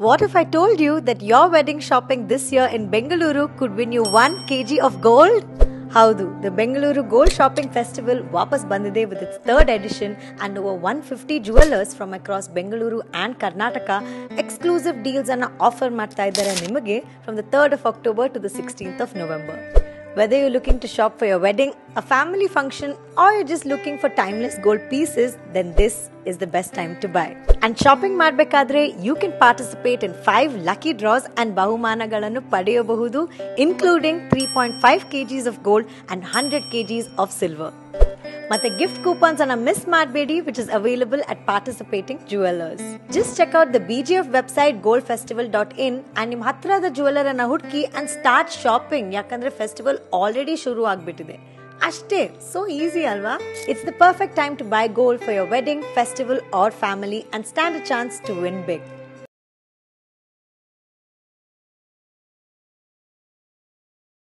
What if I told you that your wedding shopping this year in Bengaluru could win you 1 kg of gold? Howdu, the Bengaluru Gold Shopping Festival ವಾಪಸ್ ಬಂದಿದೆ with its third edition and over 150 jewelers from across Bengaluru and Karnataka exclusive deals ಅನ್ನು offer ಮಾಡ್ತಾ ಇದ್ದಾರೆ ನಿಮಗೆ from the 3rd of October to the 16th of November. Whether you're looking to shop for your wedding, a family function, or you're just looking for timeless gold pieces, then this is the best time to buy. And shopping ಮಾಡಬೇಕಾದ್ರೆ you can participate in 5 lucky draws and ಬಹುಮಾನಗಳನ್ನು ಪಡೆಯಬಹುದು, including 3.5 kgs of gold and 100 kgs of silver. ಮತ್ತೆ gift coupons ಅನ್ನ miss ಮಾಡಬೇಡಿ, which is available at participating jewelers. Just check out the BGF website goldfestival.in and ನಿಮ್ಮ ಹತ್ತಿರದ jeweller ಅನ್ನ ಹುಡುಕಿ and start shopping. ಯಾಕಂದ್ರೆ ಫೆಸ್ಟಿವಲ್ ಆಲ್ರೆಡಿ ಶುರು ಆಗ್ಬಿಟ್ಟಿದೆ. ಅಷ್ಟೇ, so easy ಅಲ್ವಾ? It's the perfect time to buy gold for your wedding, festival or family and stand a chance to win big.